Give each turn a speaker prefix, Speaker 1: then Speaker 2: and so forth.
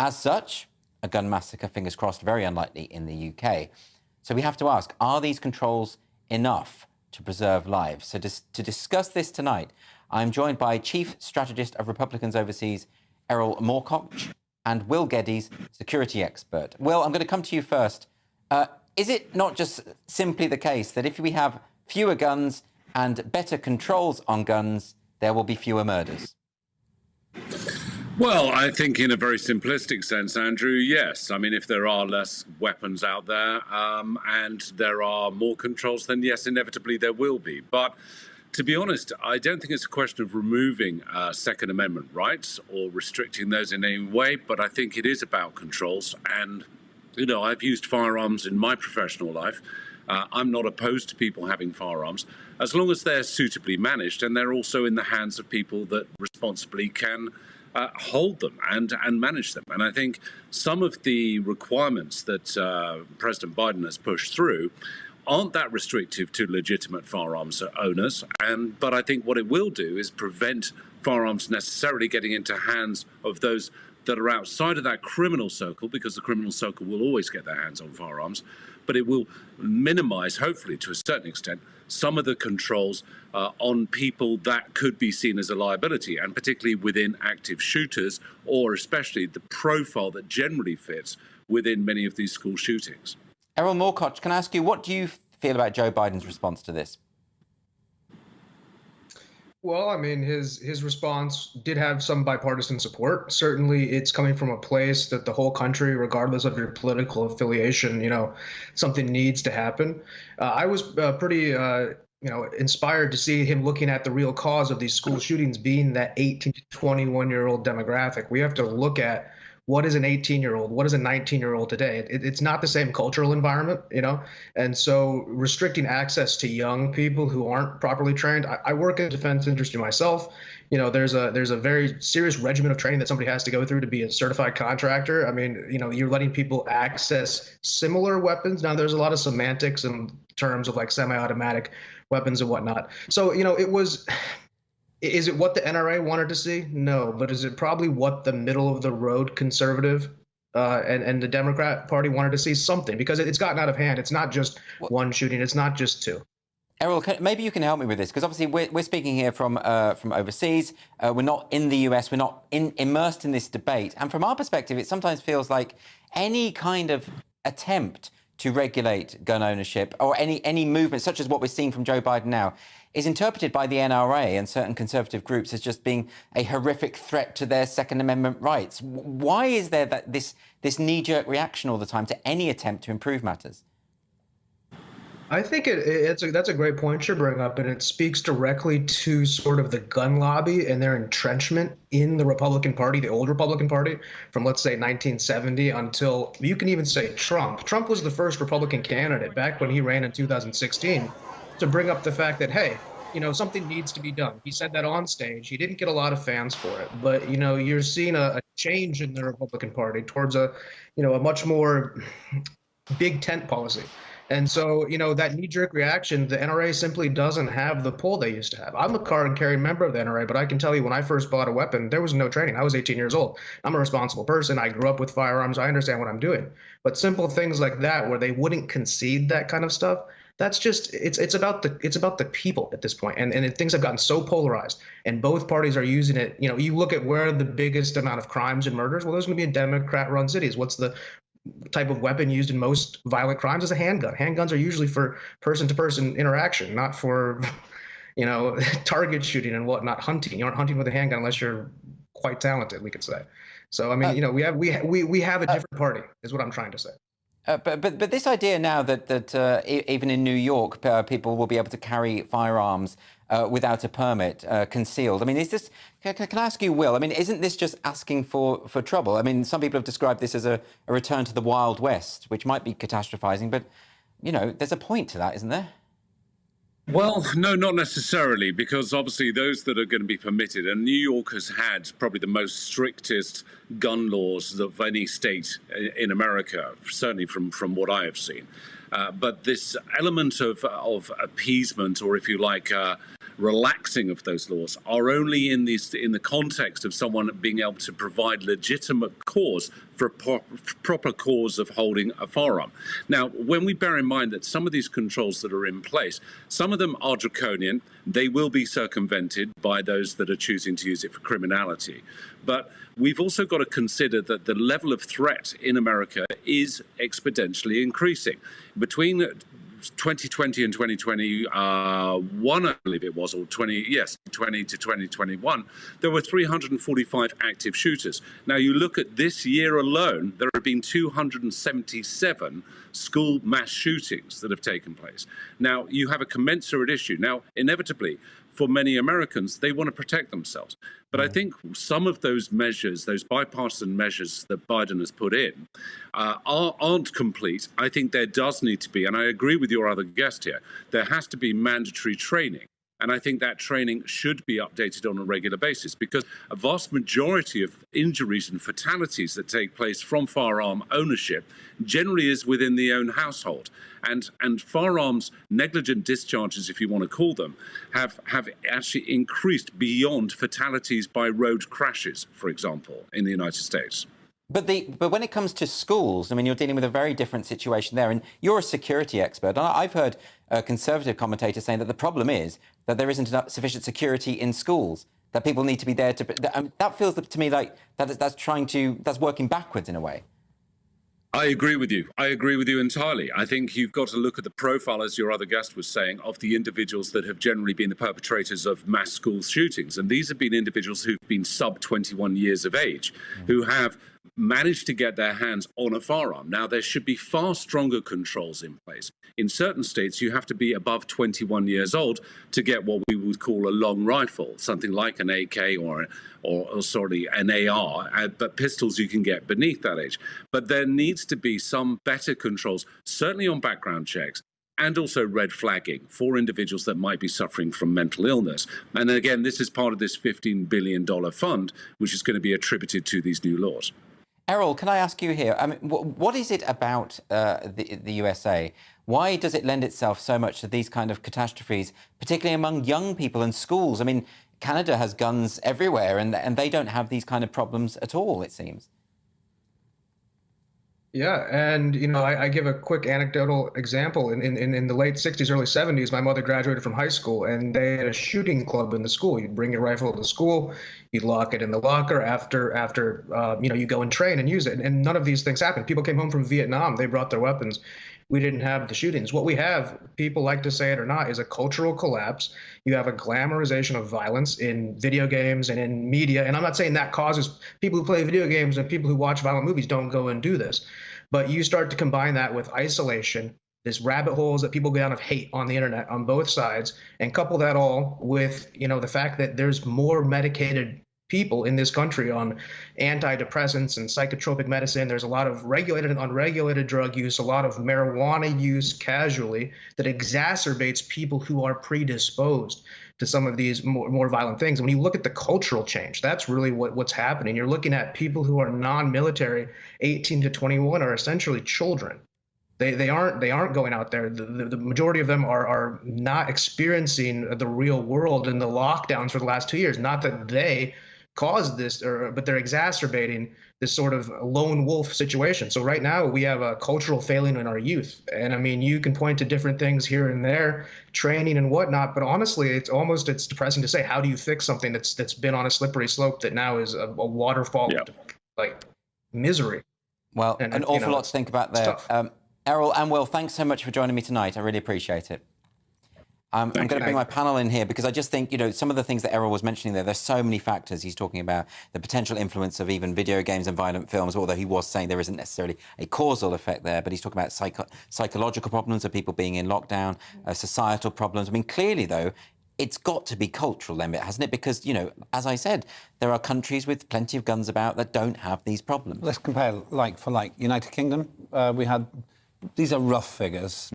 Speaker 1: As such, a gun massacre, fingers crossed, very unlikely in the UK. So we have to ask, are these controls enough to preserve lives? So to discuss this tonight, I'm joined by Chief Strategist of Republicans Overseas, Erol Morkoc, and Will Geddes, security expert. Will, I'm going to come to you first. Is it not just simply the case that if we have fewer guns and better controls on guns, there will be fewer murders?
Speaker 2: Well, I think in a very simplistic sense, Andrew, yes. I mean, if there are less weapons out there and there are more controls, then yes, inevitably there will be. But to be honest, I don't think it's a question of removing Second Amendment rights or restricting those in any way, but I think it is about controls. And, you know, I've used firearms in my professional life. I'm not opposed to people having firearms, as long as they're suitably managed and they're also in the hands of people that responsibly can hold them and manage them. And I think some of the requirements that President Biden has pushed through aren't that restrictive to legitimate firearms owners. But I think what it will do is prevent firearms necessarily getting into hands of those that are outside of that criminal circle, because the criminal circle will always get their hands on firearms. But it will minimize, hopefully to a certain extent, some of the controls on people that could be seen as a liability, and particularly within active shooters, or especially the profile that generally fits within many of these school shootings.
Speaker 1: Erol Morkoc, can I ask you, what do you feel about Joe Biden's response to this?
Speaker 3: Well, I mean, his response did have some bipartisan support. Certainly, it's coming from a place that the whole country, regardless of your political affiliation, you know, something needs to happen. I was pretty, inspired to see him looking at the real cause of these school shootings being that 18 to 21-year-old demographic. We have to look at what is an 18-year-old, what is a 19-year-old today. It's not the same cultural environment, you know, and so restricting access to young people who aren't properly trained. I work in the defense industry myself. You know, there's a very serious regimen of training that somebody has to go through to be a certified contractor. I mean, you know, you're letting people access similar weapons. Now, there's a lot of semantics in terms of like semi-automatic weapons and whatnot. So, you know, is it what the NRA wanted to see? No, but is it probably what the middle of the road conservative and the Democrat Party wanted to see? Something, because it's gotten out of hand. It's not just one shooting. It's not just two.
Speaker 1: Erol, maybe you can help me with this, because obviously we're speaking here from overseas. We're not in the US. We're not immersed in this debate. And from our perspective, it sometimes feels like any kind of attempt to regulate gun ownership or any movement, such as what we're seeing from Joe Biden now, is interpreted by the NRA and certain conservative groups as just being a horrific threat to their Second Amendment rights. Why is there this knee-jerk reaction all the time to any attempt to improve matters?
Speaker 3: I think that's a great point you bring up, and it speaks directly to sort of the gun lobby and their entrenchment in the Republican Party, the old Republican Party, from, let's say, 1970 until, you can even say, Trump. Trump was the first Republican candidate back when he ran in 2016 to bring up the fact that, hey, you know, something needs to be done. He said that on stage. He didn't get a lot of fans for it, but, you know, you're seeing a change in the Republican Party towards a much more big tent policy. And so, you know, that knee-jerk reaction, the NRA simply doesn't have the pull they used to have. I'm a card-carrying member of the NRA, but I can tell you when I first bought a weapon, there was no training. I was 18 years old. I'm a responsible person. I grew up with firearms. I understand what I'm doing. But simple things like that, where they wouldn't concede that kind of stuff, that's just, it's about the people at this point. And things have gotten so polarized, and both parties are using it. You know, you look at where the biggest amount of crimes and murders, well, those are going to be in Democrat-run cities. What's the type of weapon used in most violent crimes? Is a handgun. Handguns are usually for person-to-person interaction, not for, you know, target shooting and whatnot, hunting. You aren't hunting with a handgun unless you're quite talented, we could say. So, I mean, you know, we have a different party, is what I'm trying to say.
Speaker 1: But this idea now that even in New York, people will be able to carry firearms without a permit, concealed. I mean, is this? Can I ask you, Will? I mean, isn't this just asking for trouble? I mean, some people have described this as a return to the Wild West, which might be catastrophizing, but you know, there's a point to that, isn't there?
Speaker 2: Well, no, not necessarily, because obviously those that are going to be permitted, and New York has had probably the most strictest gun laws of any state in America, certainly from what I have seen. But this element of appeasement, or if you like, relaxing of those laws are only in the context of someone being able to provide legitimate cause for a proper cause of holding a firearm. Now, when we bear in mind that some of these controls that are in place, some of them are draconian, they will be circumvented by those that are choosing to use it for criminality. But we've also got to consider that the level of threat in America is exponentially increasing. Between 2020 and 2021, I believe it was, or 20 to 2021, there were 345 active shooters. Now, you look at this year alone, there have been 277 school mass shootings that have taken place. Now, you have a commensurate issue. Now, inevitably, for many Americans, they want to protect themselves. But I think some of those measures, those bipartisan measures that Biden has put in, aren't complete. I think there does need to be, and I agree with your other guest here, there has to be mandatory training. And I think that training should be updated on a regular basis, because a vast majority of injuries and fatalities that take place from firearm ownership generally is within the own household. And firearms negligent discharges, if you want to call them, have actually increased beyond fatalities by road crashes, for example, in the United States.
Speaker 1: But when it comes to schools, I mean, you're dealing with a very different situation there, and you're a security expert. And I've heard conservative commentators saying that the problem is that there isn't enough sufficient security in schools, that people need to be there to. That feels to me like that's working backwards in a way.
Speaker 2: I agree with you. I agree with you entirely. I think you've got to look at the profile, as your other guest was saying, of the individuals that have generally been the perpetrators of mass school shootings. And these have been individuals who've been sub 21 years of age, who have managed to get their hands on a firearm. Now, there should be far stronger controls in place. In certain states, you have to be above 21 years old to get what we would call a long rifle, something like an AK or an AR, but pistols you can get beneath that age. But there needs to be some better controls, certainly on background checks, and also red flagging for individuals that might be suffering from mental illness. And again, this is part of this $15 billion fund, which is going to be attributed to these new laws.
Speaker 1: Erol, can I ask you here? I mean, what is it about the USA? Why does it lend itself so much to these kind of catastrophes, particularly among young people and schools? I mean, Canada has guns everywhere, and they don't have these kind of problems at all, it seems.
Speaker 3: Yeah, and I give a quick anecdotal example. In the late 60s, early 70s, my mother graduated from high school, and they had a shooting club in the school. You'd bring your rifle to school, you'd lock it in the locker. After you go and train and use it. And none of these things happened. People came home from Vietnam, they brought their weapons. We didn't have the shootings. What we have, people like to say it or not, is a cultural collapse. You have a glamorization of violence in video games and in media. And I'm not saying that causes people who play video games and people who watch violent movies don't go and do this. But you start to combine that with isolation, this rabbit holes that people go down of hate on the internet on both sides, and couple that all with, the fact that there's more medicated people in this country on antidepressants and psychotropic medicine. There's a lot of regulated and unregulated drug use, a lot of marijuana use casually that exacerbates people who are predisposed to some of these more violent things. When you look at the cultural change, that's really what's happening. You're looking at people who are non-military, 18 to 21, are essentially children. They aren't going out there. The majority of them are not experiencing the real world and the lockdowns for the last 2 years. Not that they caused this, but they're exacerbating this sort of lone wolf situation. So right now we have a cultural failing in our youth. And I mean, you can point to different things here and there, training and whatnot, but honestly, it's depressing to say, how do you fix something that's been on a slippery slope that now is a waterfall of like misery?
Speaker 1: Well, an awful lot to think about there. Erol and Will, thanks so much for joining me tonight. I really appreciate it. I'm going to bring my panel in here because I just think, some of the things that Erol was mentioning there's so many factors. He's talking about the potential influence of even video games and violent films, although he was saying there isn't necessarily a causal effect there, but he's talking about psychological problems of people being in lockdown, societal problems. I mean, clearly, though, it's got to be cultural then, hasn't it? Because, as I said, there are countries with plenty of guns about that don't have these problems.
Speaker 4: Let's compare like for like. United Kingdom, these are rough figures.